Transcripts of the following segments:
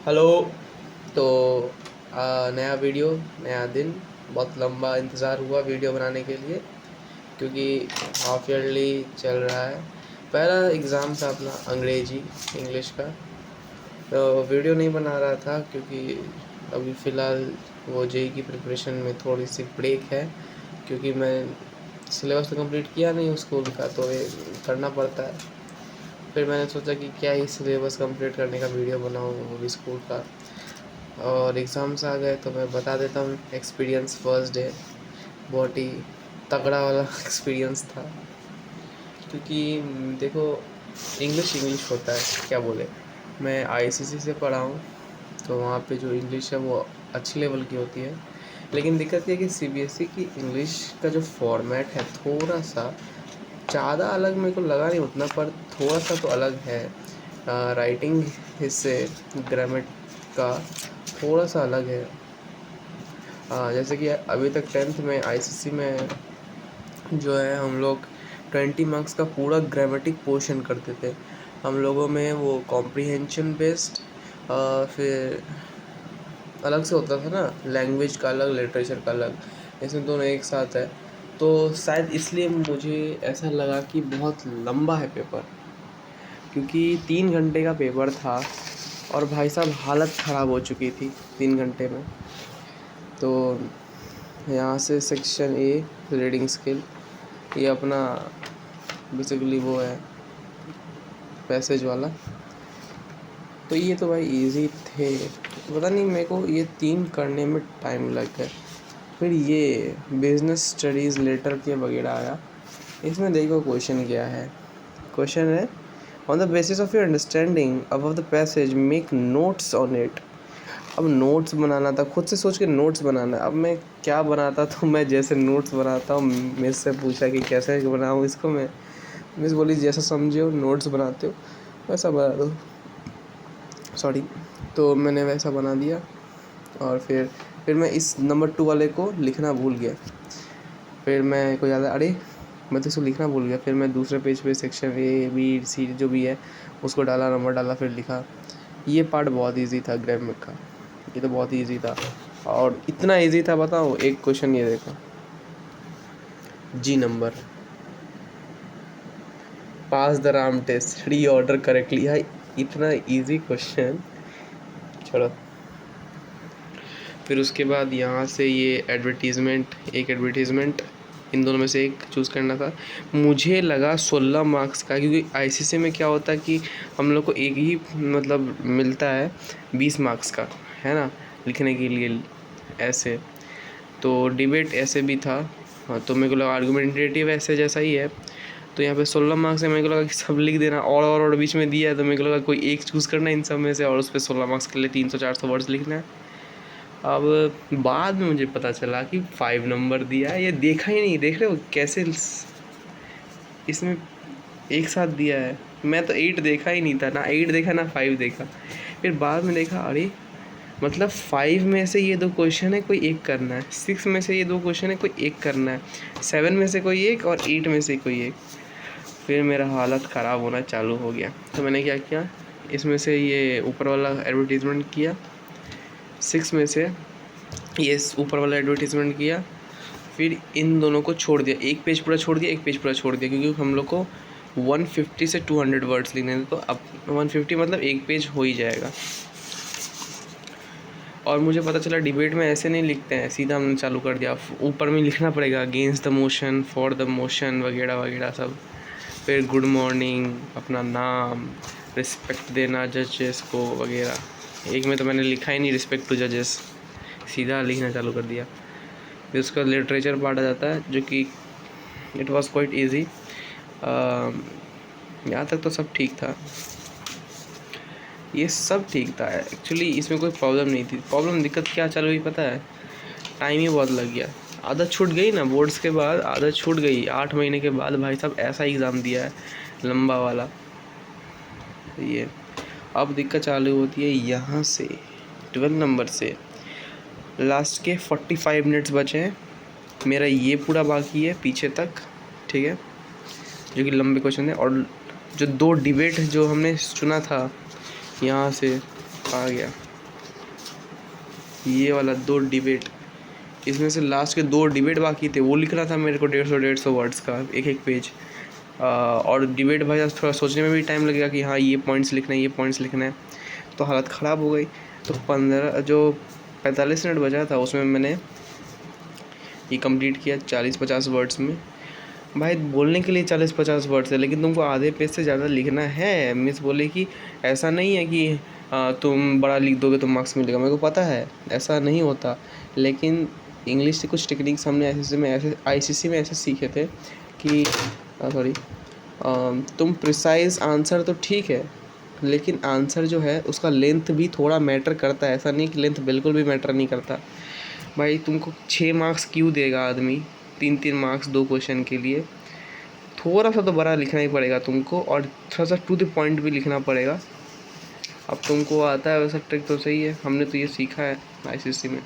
Hello. तो नया video, नया दिन। बहुत लंबा इंतज़ार हुआ वीडियो बनाने के लिए, क्योंकि हाफ ईयरली चल रहा है। पहला एग्ज़ाम था अपना अंग्रेजी इंग्लिश का, तो वीडियो नहीं बना रहा था क्योंकि अभी फ़िलहाल वो जेई की प्रिपरेशन में थोड़ी सी ब्रेक है, क्योंकि मैं सिलेबस तो कंप्लीट किया नहीं उस स्कूल का, तो ये करना पड़ता है। फिर मैंने सोचा कि क्या ही सिलेबस कंप्लीट करने का वीडियो बनाऊँ, वो भी स्कूल का। और एग्ज़ाम्स आ गए तो मैं बता देता हूँ एक्सपीरियंस। फर्स्ट डे बहुत ही तगड़ा वाला एक्सपीरियंस था, क्योंकि देखो, इंग्लिश इंग्लिश होता है, क्या बोले। मैं आईसीएसई से पढ़ा हूँ, तो वहाँ पे जो इंग्लिश है वो अच्छी लेवल की होती है। लेकिन दिक्कत ये है कि सीबीएसई की इंग्लिश का जो फॉर्मेट है थोड़ा सा ज़्यादा अलग मेरे को लगा नहीं उतना, पर थोड़ा सा तो अलग है। राइटिंग हिस्से, ग्रामर का थोड़ा सा अलग है। जैसे कि अभी तक 10th में आईसीएसई में जो है, हम लोग 20 मार्क्स का पूरा ग्रामेटिक पोर्शन करते थे। हम लोगों में वो कॉम्प्रिहेंशन बेस्ड, फिर अलग से होता था ना, लैंग्वेज का अलग, लिटरेचर का अलग। इसमें दोनों एक साथ है, तो शायद इसलिए मुझे ऐसा लगा कि बहुत लंबा है पेपर, क्योंकि 3 घंटे का पेपर था और भाई साहब हालत ख़राब हो चुकी थी 3 घंटे में। तो यहाँ से सेक्शन ए, रीडिंग स्किल, ये अपना बेसिकली वो है पैसेज वाला। तो ये तो भाई इजी थे, पता नहीं मेरे को ये 3 करने में टाइम लग गया। फिर ये बिजनेस स्टडीज़ लेटर के वगैरह आया। इसमें देखो क्वेश्चन क्या है। क्वेश्चन है, on the basis of your understanding above the passage make notes on it. अब नोट्स बनाना था, खुद से सोच के नोट्स बनाना। अब मैं क्या बनाता, तो मैं जैसे नोट्स बनाता हूँ, मिस से पूछा कि कैसे बनाऊँ इसको। मैं मिस बोली जैसा समझे हो नोट्स बनाते हो वैसा बना दो, सॉरी। तो मैंने वैसा बना दिया, और फिर मैं इस नंबर 2 वाले को लिखना भूल गया। फिर मैं को याद है, अरे मैं तो इसको लिखना भूल गया। फिर मैं दूसरे पेज पे सेक्शन ए बी सी जो भी है उसको डाला, नंबर डाला, फिर लिखा। ये पार्ट बहुत इजी था ग्रामर का, ये तो बहुत इजी था। और इतना इजी था, बताओ, एक क्वेश्चन ये देखो, G number, pass the ram test, reorder correctly. है इतना इजी क्वेश्चन, छोड़ो। फिर उसके बाद यहाँ से ये एडवर्टीज़मेंट, एक एडवर्टीज़मेंट, इन दोनों में से एक चूज़ करना था। मुझे लगा 16 मार्क्स का, क्योंकि आईसीएसई में क्या होता है कि हम लोग को एक ही मतलब मिलता है 20 मार्क्स का, है ना, लिखने के लिए ऐसे। तो डिबेट ऐसे भी था। हाँ, तो मेरे को लगा आर्गुमेंटेटिव ऐसे जैसा ही है। तो यहाँ पे 16 मार्क्स है, मेरे को लगा कि सब लिख देना, और बीच में दिया है, तो मेरे को लगा कोई एक चूज़ करना इन सब में से, और उस पर 16 मार्क्स के लिए 300-400 वर्ड्स लिखना है। अब बाद में मुझे पता चला कि 5 नंबर दिया है। ये देखा ही नहीं, देख रहे हो कैसे इसमें एक साथ दिया है। मैं तो 8 देखा ही नहीं था, ना 8 देखा ना 5 देखा। फिर बाद में देखा, अरे मतलब 5 में से ये 2 क्वेश्चन है, कोई एक करना है। 6 में से ये 2 क्वेश्चन है, कोई एक करना है। 7 में से कोई एक, और 8 में से कोई एक। फिर मेरा हालत ख़राब होना चालू हो गया। तो मैंने क्या किया, इसमें से ये ऊपर वाला एडवर्टीज़मेंट किया, 6 में से ये ऊपर वाला एडवर्टीज़मेंट किया, फिर इन दोनों को छोड़ दिया। एक पेज पूरा छोड़ दिया, एक पेज पूरा छोड़ दिया, क्योंकि हम लोग को 150 से 200 वर्ड्स लिखने थे। तो अब 150 मतलब एक पेज हो ही जाएगा। और मुझे पता चला डिबेट में ऐसे नहीं लिखते हैं, सीधा हमने चालू कर दिया, ऊपर में लिखना पड़ेगा against the motion, for the motion वगैरह वगैरह सब। फिर गुड मॉर्निंग, अपना नाम, रिस्पेक्ट देना जजेस को वगैरह। एक में तो मैंने लिखा ही नहीं रिस्पेक्ट टू जजेस, सीधा लिखना चालू कर दिया। फिर उसका लिटरेचर पार्ट आ जाता है, जो कि इट वाज क्वाइट इजी। यहाँ तक तो सब ठीक था, ये सब ठीक था एक्चुअली, इसमें कोई प्रॉब्लम नहीं थी। प्रॉब्लम, दिक्कत क्या चल रही पता है, टाइम ही बहुत लग गया। आदत छूट गई ना, बोर्ड्स के बाद आदत छूट गई। 8 महीने के बाद भाई साहब ऐसा एग्ज़ाम दिया है लंबा वाला। ये अब दिक्कत चालू होती है यहाँ से 12 नंबर से। लास्ट के 45 मिनट्स बचे हैं, मेरा ये पूरा बाकी है पीछे तक, ठीक है, जो कि लंबे क्वेश्चन है। और जो 2 डिबेट जो हमने चुना था, यहाँ से आ गया। ये वाला 2 डिबेट, इसमें से लास्ट के 2 डिबेट बाकी थे, वो लिखना था मेरे को 150 वर्ड्स का एक पेज। और डिबेट भाई थोड़ा सोचने में भी टाइम लगेगा कि हाँ ये पॉइंट्स लिखना है, ये पॉइंट्स लिखना है, तो हालत ख़राब हो गई। तो 45 मिनट बचा था उसमें मैंने ये कंप्लीट किया 40-50 वर्ड्स में। भाई बोलने के लिए 40-50 वर्ड्स है, लेकिन तुमको आधे पेज से ज़्यादा लिखना है। मिस बोले कि ऐसा नहीं है कि तुम बड़ा लिख दोगे तो मार्क्स मिलेगा। मेरे को पता है ऐसा नहीं होता, लेकिन इंग्लिश से कुछ टेक्निक्स हमने आईसीसी में ऐसे सीखे थे कि तुम प्रिसाइज आंसर तो ठीक है, लेकिन आंसर जो है उसका लेंथ भी थोड़ा मैटर करता है। ऐसा नहीं कि लेंथ बिल्कुल भी मैटर नहीं करता। भाई तुमको 6 मार्क्स क्यों देगा आदमी, 3-3 मार्क्स 2 क्वेश्चन के लिए? थोड़ा सा तो बड़ा लिखना ही पड़ेगा तुमको, और थोड़ा सा टू द पॉइंट भी लिखना पड़ेगा। अब तुमको आता है वैसा ट्रिक तो सही है, हमने तो ये सीखा है आईसीसी में।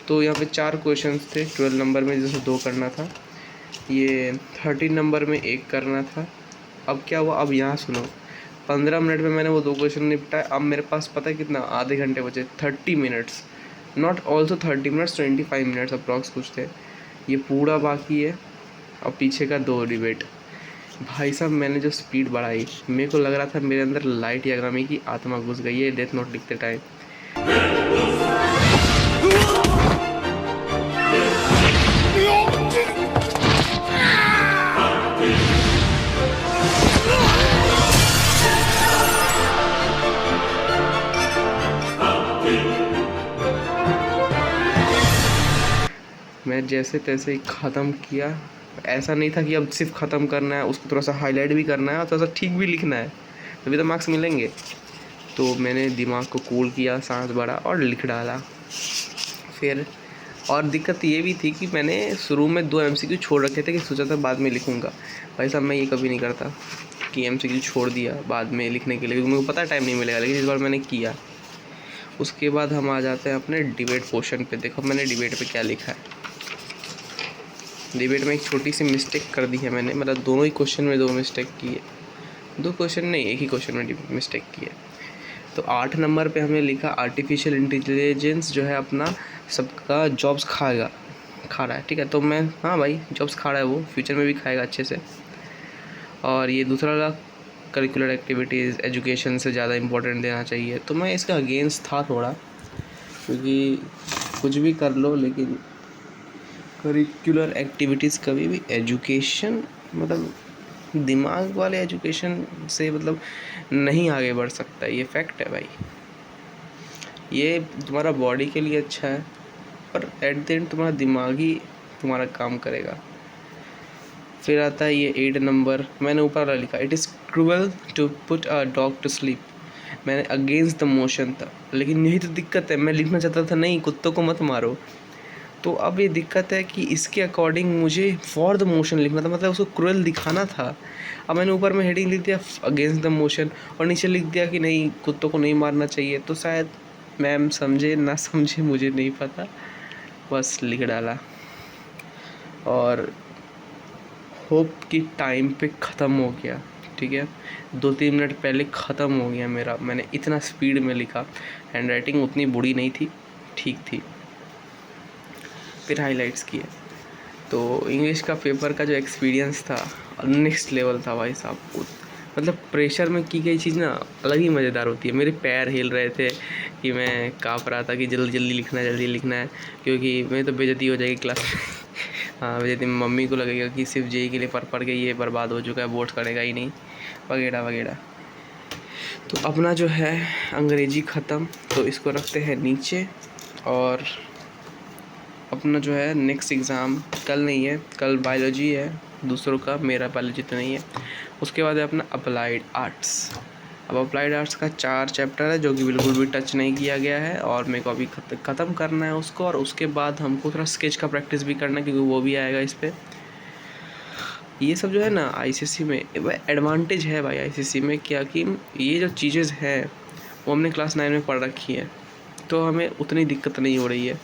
तो यहाँ पे 4 क्वेश्चंस थे 12 नंबर में, जैसे 2 करना था, ये 13 नंबर में 1 करना था। अब क्या हुआ, अब यहाँ सुनो, 15 मिनट में मैंने वो 2 क्वेश्चन निपटाए। अब मेरे पास पता है कितना, आधे घंटे बचे, 30 minutes, not also 30 minutes, 25 minutes approx कुछ थे। ये पूरा बाकी है, और पीछे का 2 डिबेट। भाई साहब मैंने जो स्पीड बढ़ाई, मेरे को लग रहा था मेरे अंदर लाइट याग्रामी की आत्मा घुस गई है डेथ नोट लिखते टाइम। मैं जैसे तैसे ही ख़त्म किया। ऐसा नहीं था कि अब सिर्फ ख़त्म करना है, उसको थोड़ा सा हाईलाइट भी करना है और थोड़ा सा ठीक भी लिखना है, तभी तो मार्क्स मिलेंगे। तो मैंने दिमाग को कूल किया, सांस भरा और लिख डाला। फिर और दिक्कत ये भी थी कि मैंने शुरू में 2 MCQ छोड़ रखे थे कि सोचा था बाद में लिखूँगा। भाई साहब मैं ये कभी नहीं करता कि MCQ छोड़ दिया बाद में लिखने के लिए, क्योंकि मुझे पता टाइम नहीं मिलेगा, लेकिन इस बार मैंने किया। उसके बाद हम आ जाते हैं अपने डिबेट पोर्शन पे। देखो मैंने डिबेट पे क्या लिखा है। डिबेट में एक छोटी सी मिस्टेक कर दी है मैंने, मतलब दोनों ही क्वेश्चन में 2 मिस्टेक की है। 2 क्वेश्चन नहीं, एक ही क्वेश्चन में मिस्टेक की है। तो 8 नंबर पे हमने लिखा आर्टिफिशियल इंटेलिजेंस जो है अपना सबका जॉब्स खा रहा है। ठीक है, तो मैं हाँ भाई जॉब्स खा रहा है, वो फ्यूचर में भी खाएगा अच्छे से। और ये दूसरा करिकुलर एक्टिविटीज़ एजुकेशन से ज़्यादा इम्पोर्टेंट देना चाहिए। तो मैं इसका अगेंस्ट था थोड़ा, क्योंकि कुछ भी कर लो लेकिन करिकुलर एक्टिविटीज़ कभी भी एजुकेशन, मतलब दिमाग वाले एजुकेशन से मतलब नहीं आगे बढ़ सकता। ये फैक्ट है भाई। ये तुम्हारा बॉडी के लिए अच्छा है, पर एट द एंड तुम्हारा दिमाग ही तुम्हारा काम करेगा। फिर आता है ये 8 नंबर, मैंने ऊपर वाला लिखा, it is cruel to put a dog to sleep. मैंने अगेंस्ट द मोशन था, लेकिन यही तो दिक्कत है, मैं लिखना चाहता था नहीं कुत्तों को मत मारो। तो अब ये दिक्कत है कि इसके अकॉर्डिंग मुझे फॉर द मोशन लिखना था, मतलब उसको क्रूअल दिखाना था। अब मैंने ऊपर में हेडिंग लिख दिया अगेंस्ट द मोशन, और नीचे लिख दिया कि नहीं कुत्तों को नहीं मारना चाहिए। तो शायद मैम समझे ना समझे मुझे नहीं पता, बस लिख डाला। और होप कि टाइम पे ख़त्म हो गया। ठीक है, 2-3 मिनट पहले ख़त्म हो गया मेरा, मैंने इतना स्पीड में लिखा। हैंड राइटिंग उतनी बुरी नहीं थी, ठीक थी। फिर हाइलाइट्स किए। तो इंग्लिश का पेपर का जो एक्सपीरियंस था नेक्स्ट लेवल था भाई साहब। मतलब प्रेशर में की गई चीज़ ना अलग ही मज़ेदार होती है। मेरे पैर हिल रहे थे कि मैं काँप रहा था कि जल्दी जल्दी लिखना है, जल्दी लिखना है, क्योंकि मेरी तो बेइज्जती हो जाएगी क्लास में। हाँ बेइज्जती, मम्मी को लगेगा कि सिर्फ जेई के लिए पढ़ के ये बर्बाद हो चुका है, बोर्ड्स करेगा ही नहीं, वगैरह वगैरह। तो अपना जो है अंग्रेजी ख़त्म, तो इसको रखते हैं नीचे। और अपना जो है नेक्स्ट एग्ज़ाम कल नहीं है, कल बायोलॉजी है दूसरों का, मेरा बायोलॉजी तो नहीं है। उसके बाद है अपना अप्लाइड आर्ट्स। अब अप्लाइड आर्ट्स का 4 चैप्टर है जो कि बिल्कुल भी टच नहीं किया गया है, और मेरे को अभी ख़त्म करना है उसको। और उसके बाद हमको थोड़ा स्केच का प्रैक्टिस भी करना है, क्योंकि वो भी आएगा इस पर। ये सब जो है ना आईसीसी में एडवांटेज है भाई। आईसीसी में क्या कि ये जो चीज़ें हैं वो हमने क्लास 9 में पढ़ रखी है, तो हमें उतनी दिक्कत नहीं हो रही है।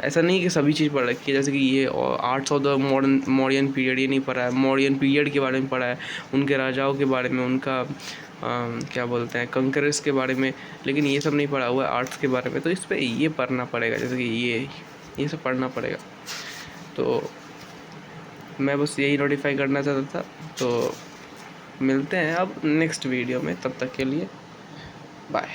ऐसा नहीं कि सभी चीज़ पढ़ रखी है, जैसे कि ये arts of the modern period ये नहीं पढ़ा है, मॉडर्न पीरियड के बारे में पढ़ा है, उनके राजाओं के बारे में, उनका क्या बोलते हैं कंकरर्स के बारे में, लेकिन ये सब नहीं पढ़ा हुआ है आर्ट्स के बारे में, तो इस पर ये पढ़ना पड़ेगा, जैसे कि ये सब पढ़ना पड़ेगा। तो मैं बस यही नोटिफाई करना चाहता था। तो मिलते हैं अब नेक्स्ट वीडियो में, तब तक के लिए बाय।